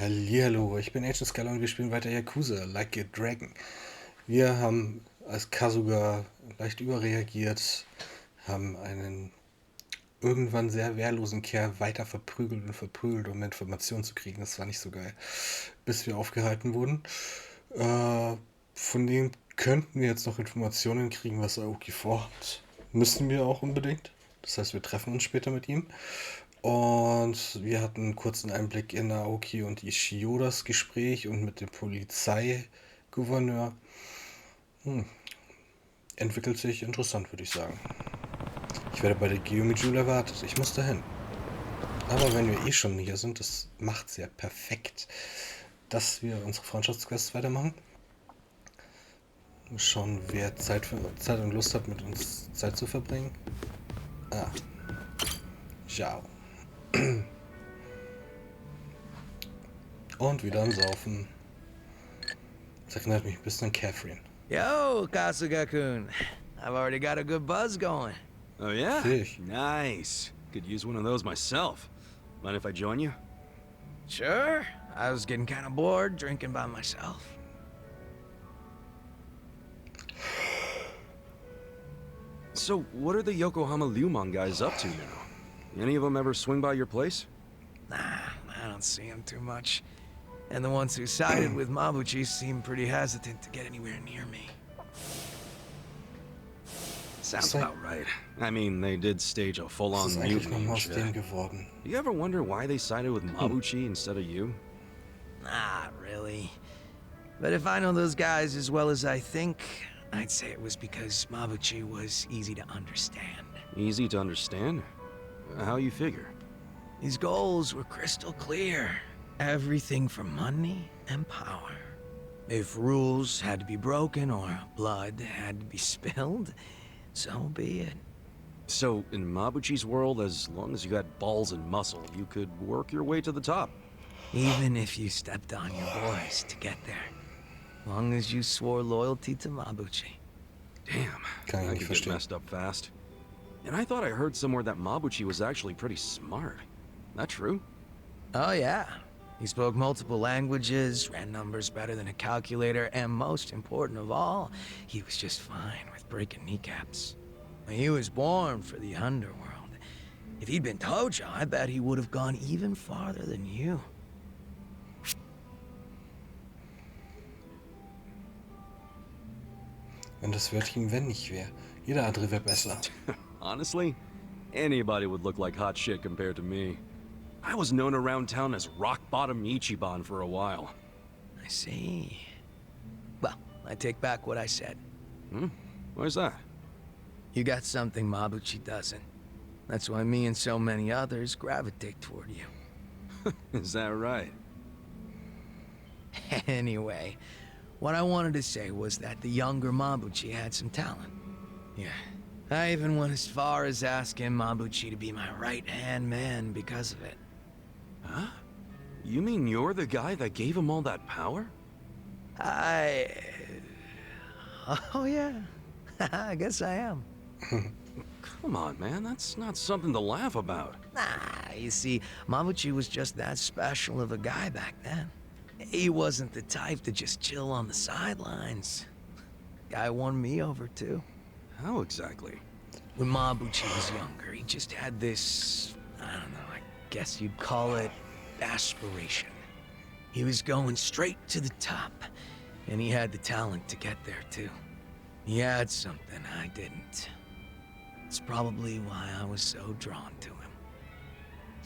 Hallihallo, ich bin Scaller und wir spielen weiter Yakuza, Like a Dragon. Wir haben als Kazuma leicht überreagiert, haben einen irgendwann sehr wehrlosen Kerl weiter verprügelt, um Informationen zu kriegen. Das war nicht so geil. Bis wir aufgehalten wurden. Von dem könnten wir jetzt noch Informationen kriegen, was Aoki vorhat. Müssen wir auch unbedingt. Das heißt, wir treffen uns später mit ihm. Und wir hatten einen kurzen Einblick in Aoki und Ishiodas Gespräch und mit dem Polizeigouverneur. Entwickelt sich interessant, würde ich sagen. Ich werde bei der Geomijul erwartet. Ich muss dahin. Aber wenn wir eh schon hier sind, das macht's ja perfekt, dass wir unsere Freundschaftsquests weitermachen. Schauen, wer Zeit und Lust hat, mit uns Zeit zu verbringen. Zhao. Und wieder am Saufen. Das erinnert mich ein bisschen an Catherine. Yo, Kasuga-kun. I've already got a good buzz going. Oh yeah? Fish. Nice. Could use one of those myself. Mind if I join you? Sure. I was getting kind of bored drinking by myself. So, what are the Yokohama Lumon guys up to now? Any of them ever swing by your place? Nah, I don't see him too much. And the ones who sided with Mabuchi seem pretty hesitant to get anywhere near me. Sounds about right. I mean, they did stage a Was full-on ist eigentlich mutiny nochmal and aus shit. dem geworden? Do you ever wonder why they sided with Mabuchi instead of you? Not really. But if I know those guys as well as I think, I'd say it was because Mabuchi was easy to understand. Easy to understand? How you figure? His goals were crystal clear. Everything for money and power. If rules had to be broken or blood had to be spilled, so be it. So, in Mabuchi's world, as long as you had balls and muscle, you could work your way to the top. Even if you stepped on your boys to get there. Long as you swore loyalty to Mabuchi. Damn, Kann ich I nicht could get verstehen. messed up fast. And I thought I heard somewhere that Mabuchi was actually pretty smart. That true? Oh yeah. He spoke multiple languages, ran numbers better than a calculator, and most important of all, he was just fine with breaking kneecaps. He was born for the underworld. If he'd been Tojo, I bet he would have gone even farther than you. Und das Wörtchen wenn nicht wäre. Jeder andere wäre besser. Honestly, anybody would look like hot shit compared to me. I was known around town as Rock Bottom Ichiban for a while. I see. Well, I take back what I said. Where's that? You got something Mabuchi doesn't. That's why me and so many others gravitate toward you. Is that right? Anyway, what I wanted to say was that the younger Mabuchi had some talent. Yeah. I even went as far as asking Mabuchi to be my right-hand man because of it. Huh? You mean you're the guy that gave him all that power? Oh yeah. I guess I am. Come on, man, that's not something to laugh about. Nah, you see, Mabuchi was just that special of a guy back then. He wasn't the type to just chill on the sidelines. Guy won me over too. How exactly? When Mabuchi was younger, he just had this, I don't know, I guess you'd call it aspiration. He was going straight to the top, and he had the talent to get there too. He had something I didn't. It's probably why I was so drawn to him.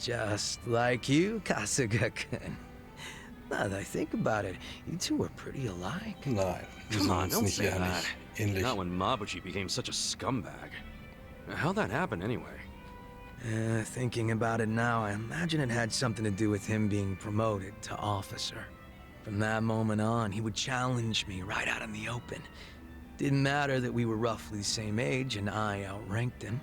Just like you, Kasuga-kun. Now that I think about it, you two are pretty alike. Nein, wir Come sind on, uns don't nicht say that. ähnlich. Not when Mabuchi became such a scumbag. How'd that happen anyway? Thinking about it now, I imagine it had something to do with him being promoted to officer. From that moment on, he would challenge me right out in the open. Didn't matter that we were roughly the same age and I outranked him.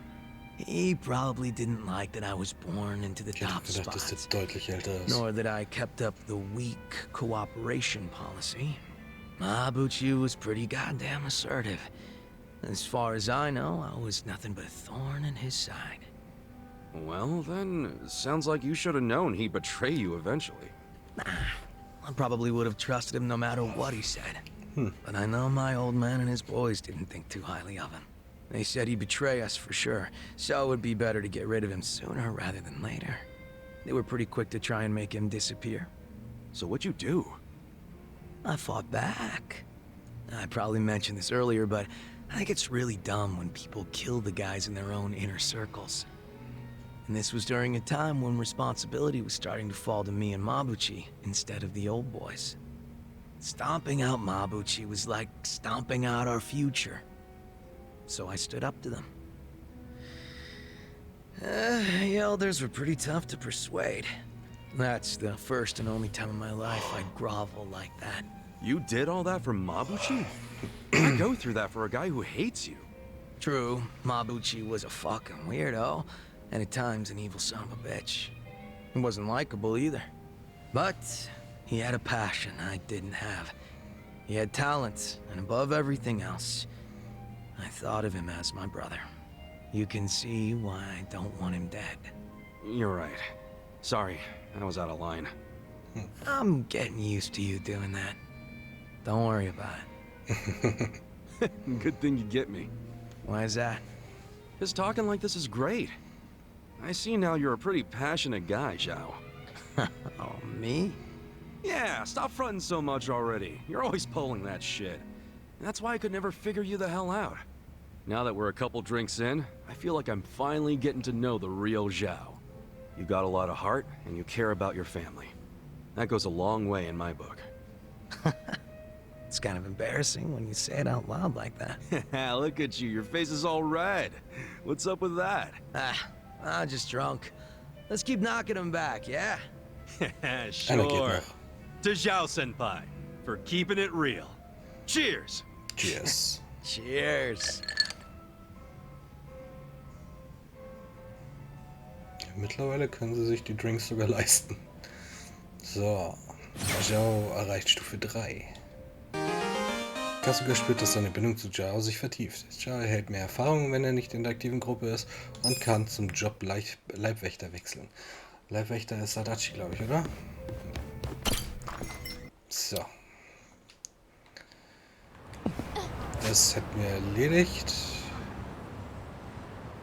He probably didn't like that I was born into the Ich hätte top gedacht, dass spots, der deutlich älter ist. nor that I kept up the weak cooperation policy. Mabuchi was pretty goddamn assertive. As far as I know, I was nothing but a thorn in his side. Well, then, sounds like you should have known he'd betray you eventually. I probably would have trusted him no matter what he said. But I know my old man and his boys didn't think too highly of him. They said he'd betray us for sure, so it would be better to get rid of him sooner rather than later. They were pretty quick to try and make him disappear. So what'd you do? I fought back. I probably mentioned this earlier, but I think it's really dumb when people kill the guys in their own inner circles. And this was during a time when responsibility was starting to fall to me and Mabuchi instead of the old boys. Stomping out Mabuchi was like stomping out our future. So I stood up to them. The elders were pretty tough to persuade. That's the first and only time in my life I'd grovel like that. You did all that for Mabuchi? I go through that for a guy who hates you. True, Mabuchi was a fucking weirdo, and at times an evil son of a bitch. He wasn't likable either. But he had a passion I didn't have. He had talent, and above everything else, I thought of him as my brother. You can see why I don't want him dead. You're right. Sorry, I was out of line. I'm getting used to you doing that. Don't worry about it. Good thing you get me. Why is that? Just talking like this is great. I see now you're a pretty passionate guy, Zhao. Oh, me? Yeah, stop fronting so much already. You're always pulling that shit. And that's why I could never figure you the hell out. Now that we're a couple drinks in, I feel like I'm finally getting to know the real Zhao. You got a lot of heart, and you care about your family. That goes a long way in my book. It's kind of embarrassing when you say it out loud like that. Look at you, your face is all red. What's up with that? I'm just drunk. Let's keep knocking him back, yeah? Sure. To Zhao-senpai, for keeping it real. Cheers! Cheers. Cheers. Mittlerweile können sie sich die Drinks sogar leisten. So, Zhao erreicht Stufe 3. Kazuma spürt, dass seine Bindung zu Zhao sich vertieft. Zhao erhält mehr Erfahrung, wenn er nicht in der aktiven Gruppe ist, und kann zum Job Leibwächter wechseln. Leibwächter ist Sadachi, glaube ich, oder? So. Das hätten wir erledigt.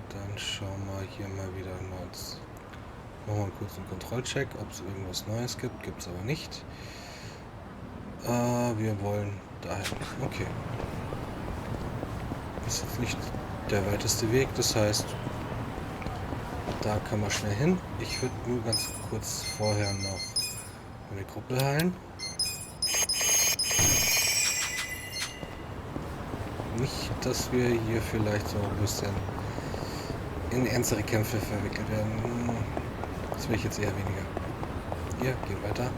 Dann schauen wir hier mal wieder kurz. Machen wir kurz einen Kontrollcheck, ob es irgendwas Neues gibt. Gibt es aber nicht. Wir wollen dahin. Okay. Das ist jetzt nicht der weiteste Weg, das heißt, da kann man schnell hin. Ich würde nur ganz kurz vorher noch eine Gruppe heilen. Nicht, dass wir hier vielleicht so ein bisschen in ernstere Kämpfe verwickelt werden. Das will ich jetzt eher weniger. Hier, gehen weiter.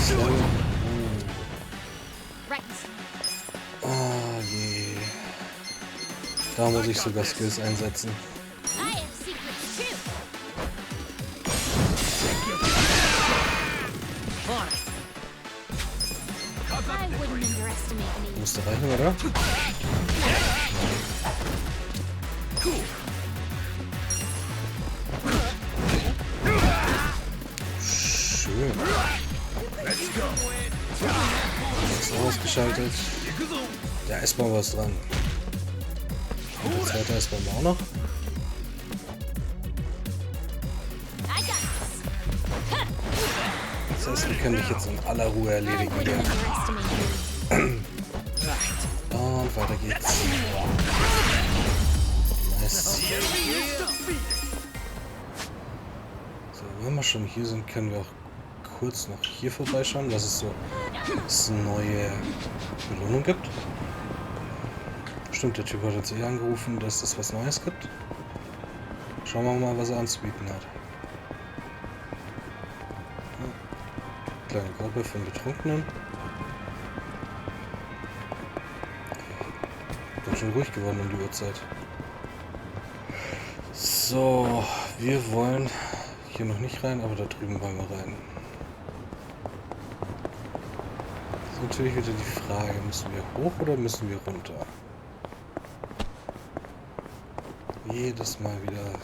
So. Oh je. Da muss ich sogar Skills einsetzen. Musste reichen, oder? Schön. Ist ausgeschaltet. Da ist mal was dran. Und der zweite ist bei mir auch noch. Das heißt, wir können dich jetzt in aller Ruhe erledigen. Und weiter geht's. Nice. So, wenn wir schon hier sind, können wir auch kurz noch hier vorbeischauen, was es so neue Belohnung gibt. Stimmt, der Typ hat uns eh angerufen, dass es was Neues gibt. Schauen wir mal, was er anzubieten hat. Kleine Gruppe von Betrunkenen. Bin schon ruhig geworden um die Uhrzeit. So, wir wollen hier noch nicht rein, aber da drüben wollen wir rein. Das ist natürlich wieder die Frage, müssen wir hoch oder müssen wir runter? Jedes Mal wieder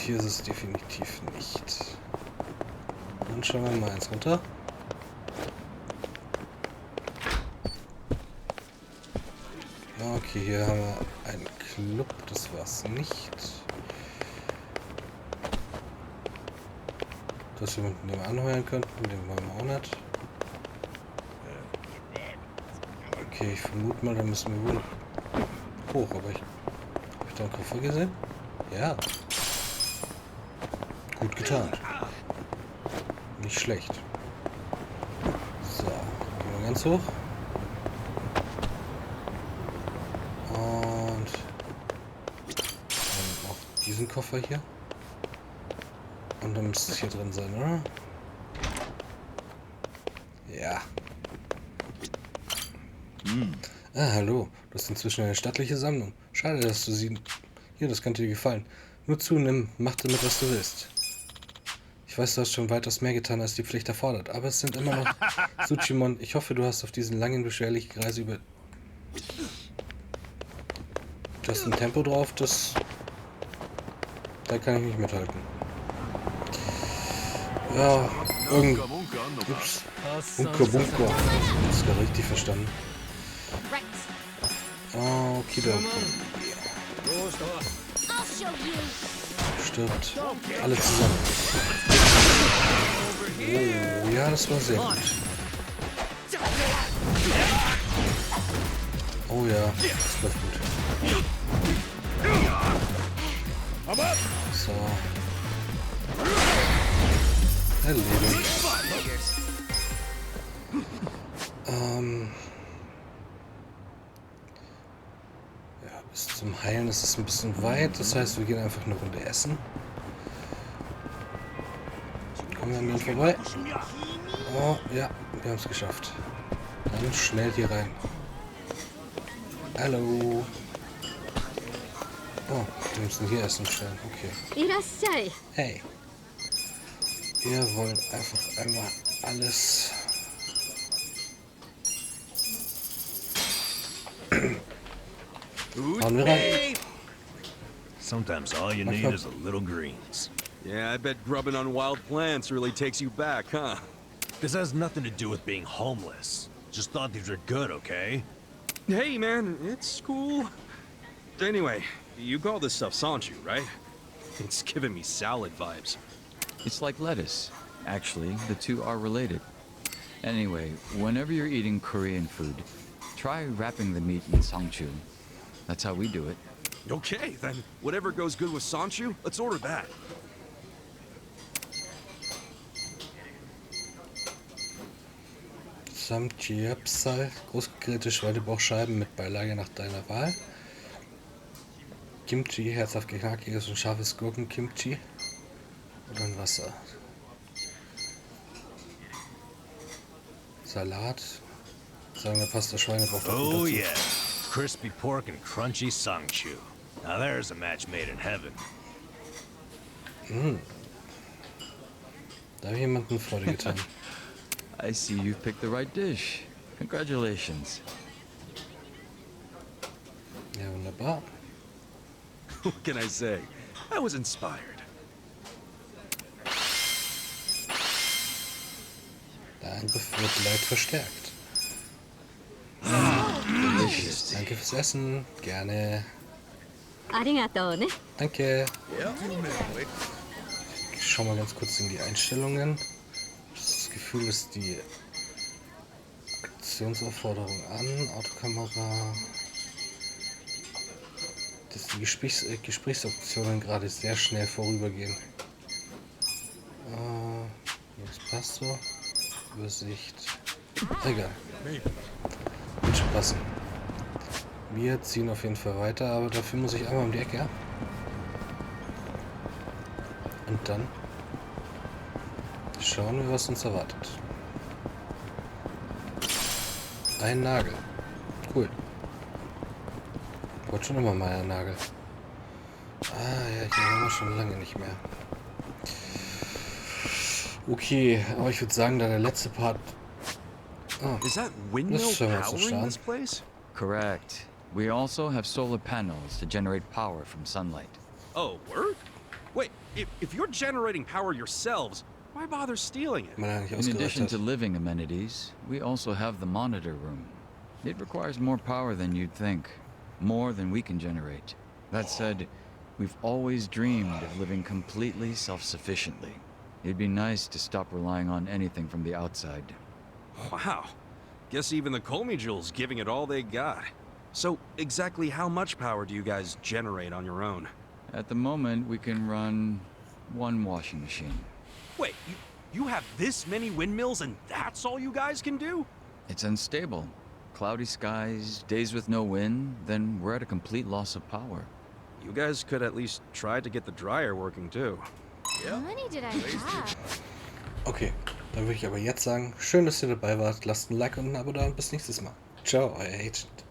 hier ist es definitiv nicht. Dann schauen wir mal eins runter. Okay, hier haben wir einen Club, das war's nicht. Dass wir jemanden den wir anheuern könnten, den wollen wir auch nicht. Okay, ich vermute mal, da müssen wir wohl hoch, aber habe ich da einen Koffer gesehen? Ja. Gut getan. Nicht schlecht. So, gehen wir ganz hoch. Und dann auch diesen Koffer hier. Und dann müsste es hier drin sein, oder? Ja. Ah, hallo. Du hast inzwischen eine stattliche Sammlung. Schade, dass du sie... Hier, das könnte dir gefallen. Nur zu, nimm, mach damit, was du willst. Ich weiß, du hast schon weitaus mehr getan, als die Pflicht erfordert. Aber es sind immer noch... Tsuchimon, ich hoffe, du hast auf diesen langen, beschwerlichen Reise über... Du hast ein Tempo drauf, das... Da kann ich nicht mithalten. Ja, Ups. Bunker, Bunker. Das ist gerade richtig verstanden. Okay, da. Stirbt. Alle zusammen. Oh, ja, das war sehr gut. Oh ja, das läuft gut. So. Erledigt. Ja, bis zum Heilen ist es ein bisschen weit. Das heißt, wir gehen einfach eine Runde essen. Kommen wir an denen vorbei? Oh, ja, wir haben es geschafft. Dann schnell hier rein. Hallo. Oh, wir müssen hier Essen bestellen. Okay. Hey. Wir wollen einfach einmal alles. Hauen wir rein. Sometimes all you need is a little greens. Yeah, I bet grubbing on wild plants really takes you back, huh? This has nothing to do with being homeless. Just thought these were good, okay? Hey, man, it's cool. Anyway, you call this stuff Sanchu, right? It's giving me salad vibes. It's like lettuce. Actually, the two are related. Anyway, whenever you're eating Korean food, try wrapping the meat in sangchu. That's how we do it. Okay, then whatever goes good with Sanchu, let's order that. Samgyeopsal, großgegrillte Schweinebauchscheiben mit Beilage nach deiner Wahl. Kimchi, herzhaft knackiges und scharfes Gurkenkimchi. Und dann Wasser. Salat. Sagen wir Pasta Schweinebauch. Oh yeah, crispy pork and crunchy sangchu. Now there's a match made in heaven. Da habe ich jemandem Freude getan. I see you've picked the right dish. Congratulations. Ja, wunderbar. What can I say? I was inspired. Der Angriff wird leicht verstärkt. Delicious. Danke fürs Essen. Gerne. ありがとうね。 Danke. Ich schau mal ganz kurz in die Einstellungen. Das Gefühl ist die Aktionsaufforderung an. Autokamera. Dass die Gesprächsoptionen gerade sehr schnell vorübergehen. Das passt so. Übersicht. Egal. Wird schon passen. Wir ziehen auf jeden Fall weiter, aber dafür muss ich einmal um die Ecke. Ja? Und dann schauen wir, was uns erwartet. Ein Nagel. Cool. Ich wollte schon immer mal einen Nagel. Ja, hier haben wir schon lange nicht mehr. Okay, aber ich würde sagen, da der letzte Part... Is that windmill Das hören wir uns power noch in an. this place? Correct. We also have solar panels to generate power from sunlight. Oh, word? Wait, if you're generating power yourselves, why bother stealing it? Man, nicht In ausgereicht addition hat. to living amenities, we also have the monitor room. It requires more power than you'd think, more than we can generate. That said, we've always dreamed of living completely self-sufficiently. It'd be nice to stop relying on anything from the outside. Wow. Guess even the Colmy Jewels giving it all they got. So, exactly how much power do you guys generate on your own? At the moment, we can run one washing machine. Wait, you have this many windmills and that's all you guys can do? It's unstable. Cloudy skies, days with no wind, then we're at a complete loss of power. You guys could at least try to get the dryer working too. How many did I have? Okay, dann würde ich aber jetzt sagen, schön, dass ihr dabei wart. Lasst ein Like und ein Abo da und bis nächstes Mal. Ciao, euer Agent.